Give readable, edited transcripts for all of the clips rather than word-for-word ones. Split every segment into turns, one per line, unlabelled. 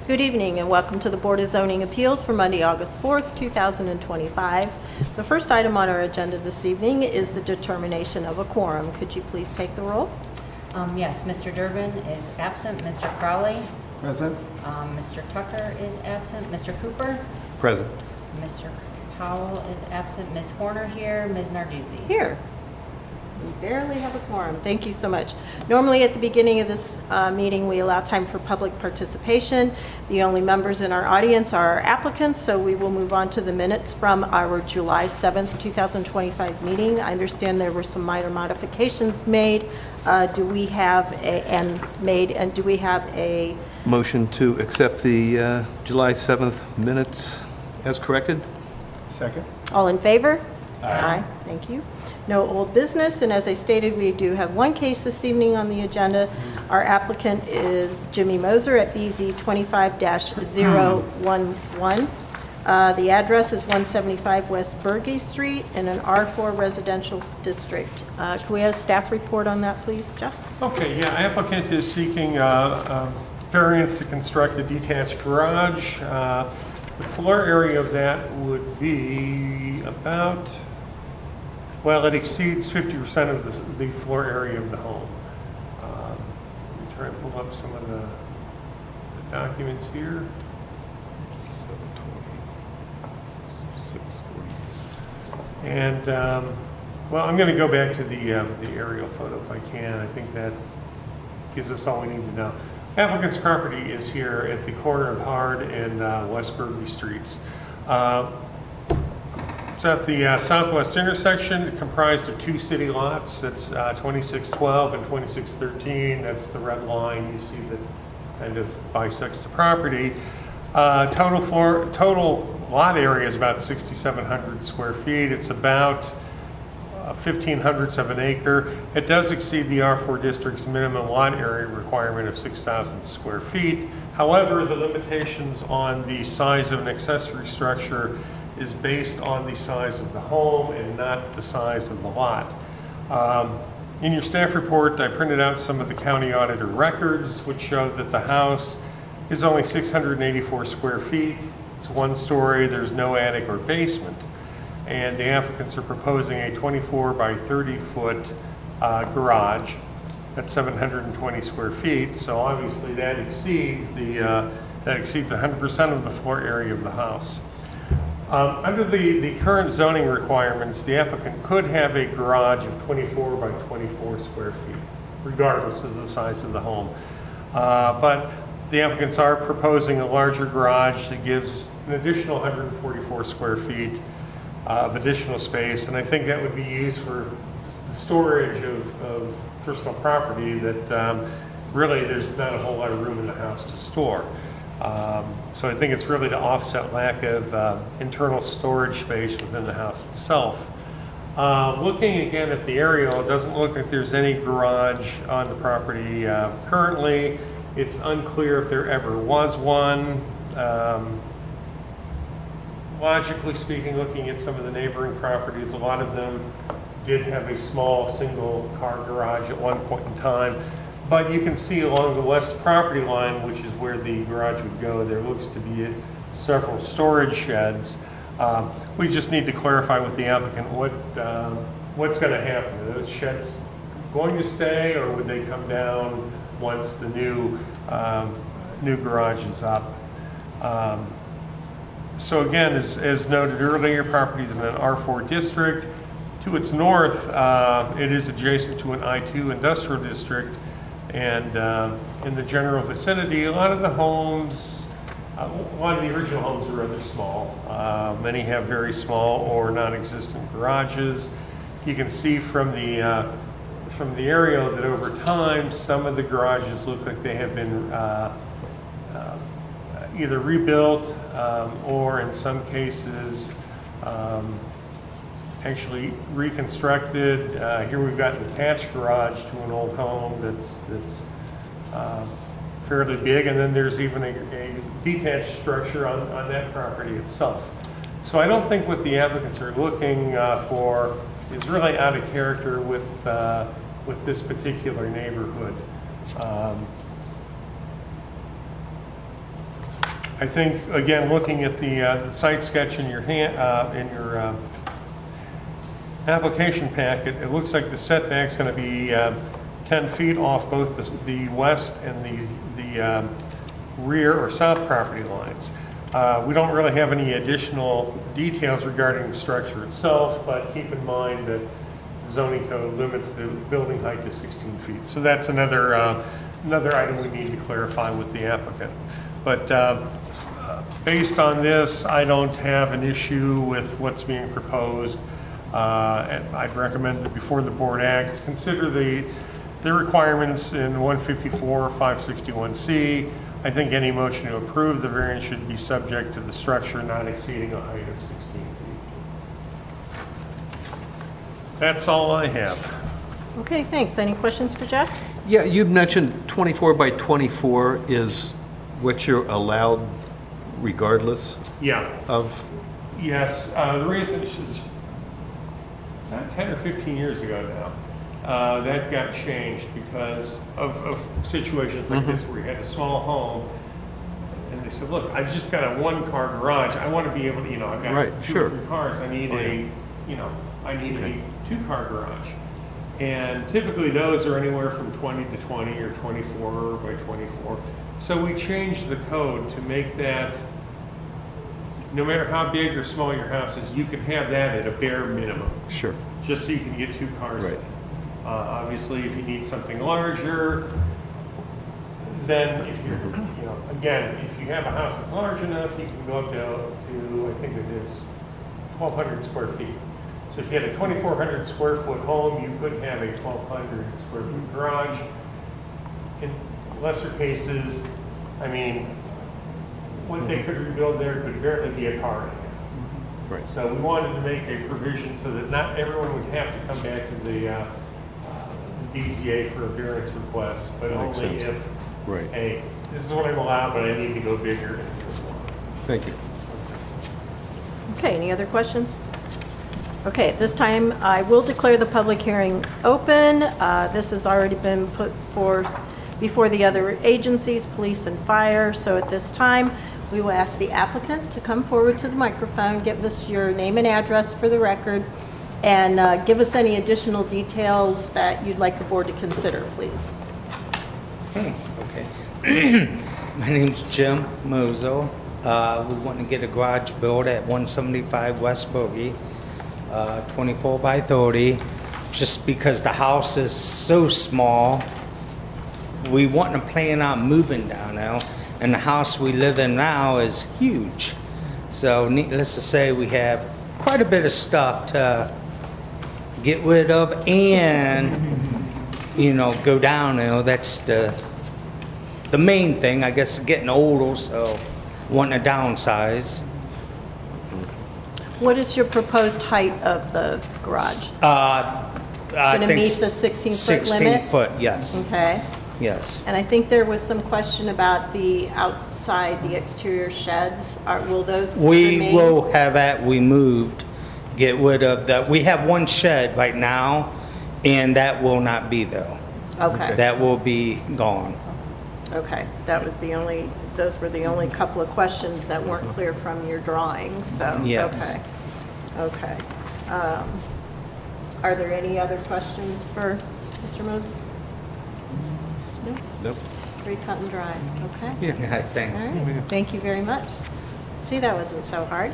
Good evening and welcome to the Board of Zoning Appeals for Monday, August 4th, 2025. The first item on our agenda this evening is the determination of a quorum. Could you please take the roll?
Yes, Mr. Durbin is absent. Mr. Crowley?
Present.
Mr. Tucker is absent. Mr. Cooper?
Present.
Mr. Powell is absent. Ms. Horner here. Ms. Narduzzi?
Here. We barely have a quorum. Thank you so much. Normally at the beginning of this meeting, we allow time for public participation. The only members in our audience are our applicants, so we will move on to the minutes from our July 7th, 2025 meeting. I understand there were some minor modifications made. Do we have a
Motion to accept the July 7th minutes as corrected? Second.
all in favor? Aye. Thank you. No old business, and as I stated, we do have one case this evening on the agenda. Our applicant is Jimmy Moser at BZ 25-011. The address is 175 West Berge Street in an R4 residential district. Can we have a staff report on that, please, Jeff?
Okay, yeah, applicant is seeking variance to construct a detached garage. The floor area of that would be about, well, it exceeds 50% of the floor area of the home. Let me try and pull up some of the documents here.
720, 640.
And, well, I'm going to go back to the aerial photo if I can. I think that gives us all we need to know. Applicant's property is here at the corner of Hard and West Berge Streets. It's at the southwest intersection, comprised of two city lots. That's 2612 and 2613. That's the red line you see that kind of bisects the property. Total lot area is about 6,700 square feet. It's about 1,500ths of an acre. It does exceed the R4 district's minimum lot area requirement of 6,000 square feet. However, the limitations on the size of an accessory structure is based on the size of the home and not the size of the lot. In your staff report, I printed out some of the county auditor records, which show that the house is only 684 square feet. It's one story, there's no attic or basement. And the applicants are proposing a 24 by 30 foot garage at 720 square feet. So obviously that exceeds 100% of the floor area of the house. Under the current zoning requirements, the applicant could have a garage of 24 by 24 square feet, regardless of the size of the home. But the applicants are proposing a larger garage that gives an additional 144 square feet of additional space, and I think that would be used for the storage of personal property that really there's not a whole lot of room in the house to store. So I think it's really to offset lack of internal storage space within the house itself. Looking again at the aerial, it doesn't look like there's any garage on the property currently. It's unclear if there ever was one. Logically speaking, looking at some of the neighboring properties, a lot of them did have a small single car garage at one point in time. But you can see along the west property line, which is where the garage would go, there looks to be several storage sheds. We just need to clarify with the applicant what's going to happen. Are those sheds going to stay, or would they come down once the new garage is up? So again, as noted earlier, property is in an R4 district. To its north, it is adjacent to an I2 industrial district. And in the general vicinity, a lot of the homes, a lot of the original homes are rather small. Many have very small or non-existent garages. You can see from the aerial that over time, some of the garages look like they have been either rebuilt or in some cases actually reconstructed. Here we've got an attached garage to an old home that's fairly big, and then there's even a detached structure on that property itself. So I don't think what the applicants are looking for is really out of character with this particular neighborhood. I think, again, looking at the site sketch in your application packet, it looks like the setback's going to be 10 feet off both the west and the rear or south property lines. We don't really have any additional details regarding the structure itself, but keep in mind that the zoning code limits the building height to 16 feet. So that's another item we need to clarify with the applicant. But based on this, I don't have an issue with what's being proposed. And I'd recommend that before the board acts, consider the requirements in 154-561C. I think any motion to approve the variance should be subject to the structure not exceeding a height of 16 feet. That's all I have.
Okay, thanks. Any questions for Jeff?
Yeah, you mentioned 24 by 24 is what you're allowed regardless
Yeah.
of?
Yes. The reason is just 10 or 15 years ago now. That got changed because of situations like this where you had a small home and they said, look, I've just got a one-car garage. I want to be able to, I've got
Right,
two
sure.
or three cars. I need a two-car garage. And typically those are anywhere from 20 to 20 or 24 by 24. So we changed the code to make that, no matter how big or small your house is, you can have that at a bare minimum.
Sure.
Just so you can get two cars
Right.
in. Obviously, if you need something larger, then if you're, again, if you have a house that's large enough, you can go up to I think it is 1,200 square feet. So if you had a 2,400 square foot home, you could have a 1,200 square foot garage. In lesser cases, I mean, what they could rebuild there could barely be a car in there.
Right.
So we wanted to make a provision so that not everyone would have to come back to the BZA for a variance request, but
That makes
only
sense.
if,
Right.
hey, this is what I'm allowed, but I need to go bigger.
Thank you.
Okay, any other questions? Okay, at this time, I will declare the public hearing open. This has already been put forth before the other agencies, police and fire. So at this time, we will ask the applicant to come forward to the microphone, give us your name and address for the record, and give us any additional details that you'd like the board to consider, please.
Okay. My name's Jim Mozel. We want to get a garage built at 175 West Bogey, 24 by 30. Just because the house is so small, we want to plan on moving down now, and the house we live in now is huge. So needless to say, we have quite a bit of stuff to get rid of and, go down. That's the main thing. I guess getting older, so wanting to downsize.
What is your proposed height of the garage?
I
Going to
think
meet the 16-foot limit?
16 foot, yes,
Okay.
yes.
And I think there was some question about the outside, the exterior sheds. Will those
We
remain?
will have that removed, get rid of that. We have one shed right now, and that will not be there.
Okay,
That will be gone.
okay. That was those were the only couple of questions that weren't clear from your drawings, so.
Yes.
Okay. Are there any other questions for Mr. Moses? No?
Nope.
Pretty cut and dry, okay?
Yeah.
Thanks.
All right, thank you very much. See, that wasn't so hard.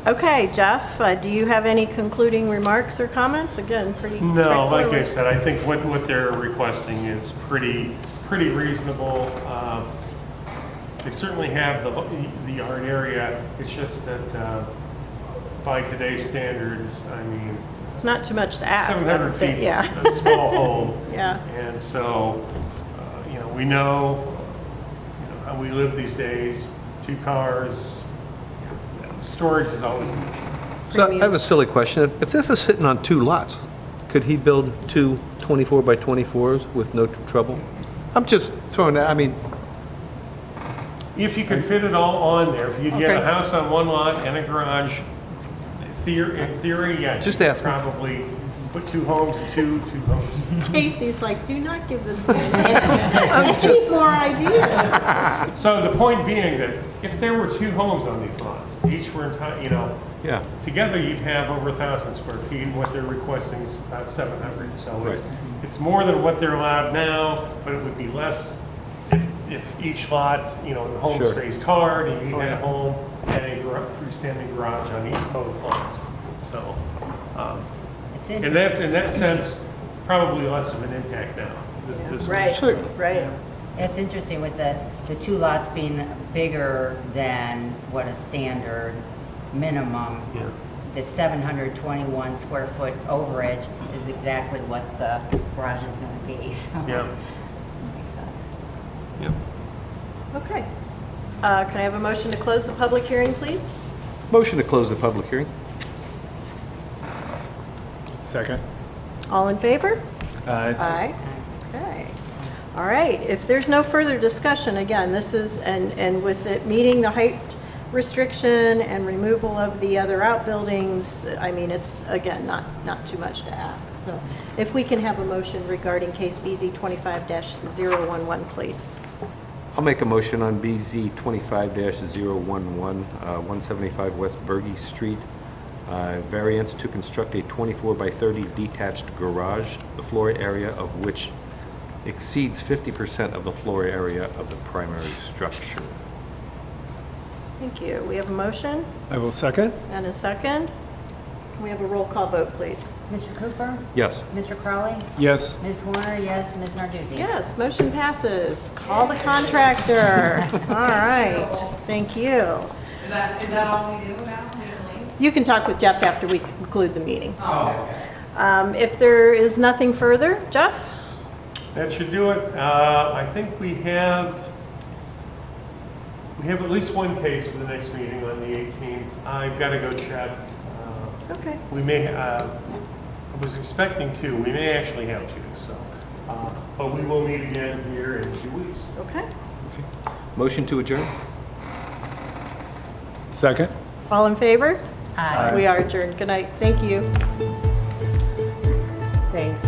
Okay, Jeff, do you have any concluding remarks or comments? Again, pretty
No, like I
straightforward.
said, I think what they're requesting is pretty reasonable. They certainly have the yard area. It's just that by today's standards, I mean,
It's not too much to ask. I
700
would think,
feet
Yeah,
is a small home.
yeah,
And so, we know, how we live these days, two cars, storage is always an issue.
So I have a silly question. If this is sitting on two lots, could he build two 24 by 24s with no trouble? I'm just throwing that,
If you could fit it all on there, if you get a
Okay.
house on one lot and a garage, in theory, yeah.
Just
you could
asking.
probably Put two homes and two homes.
Casey's like, do not give this man any more ideas.
So the point being that if there were two homes on these lots, each were entitled,
Yeah,
together you'd have over 1,000 square feet, and what they're requesting is about 700. So it's more than what they're allowed now, but it would be less if each lot, the homes
Sure.
faced hard, and you had a home and a freestanding garage on each of both lots. So,
It's
and
interesting.
that's, in that sense, probably less of an impact now. This
Right,
Sure.
right.
It's interesting with the two lots being bigger than what a standard minimum.
Yeah.
The 721 square foot overage is exactly what the garage is gonna be, so.
Yeah.
Makes sense.
Yeah.
Okay. Can I have a motion to close the public hearing, please?
motion to close the public hearing.
Second.
All in favor?
Aye.
Aye. Okay. All right, if there's no further discussion, again, this is, and with it meeting the height restriction and removal of the other outbuildings, I mean, it's, again, not too much to ask. So if we can have a motion regarding case BZ 25-011, please.
I'll make a motion on BZ 25-011, 175 West Bergie Street. Variance to construct a 24 by 30 detached garage, the floor area of which exceeds 50% of the floor area of the primary structure.
Thank you. We have a motion
I will second.
and a second. Can we have a roll call vote, please?
Mr. Cooper?
Yes.
Mr. Crowley?
Yes.
Ms. Horner, yes. Ms. Narduzzi?
Yes, motion passes. Call the contractor. All right, thank you.
Is that all we do now, usually?
You can talk with Jeff after we conclude the meeting. If there is nothing further, Jeff?
That should do it. I think we have at least one case for the next meeting on the 18th. I've got to go check.
Okay.
We may, I was expecting two. We may actually have two, so. But we will meet again here in 2 weeks.
Okay.
Motion to adjourn?
Second.
All in favor?
Aye.
We are adjourned. Good night. Thank you. Thanks.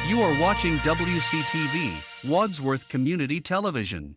You are watching WCTV, Wadsworth Community Television.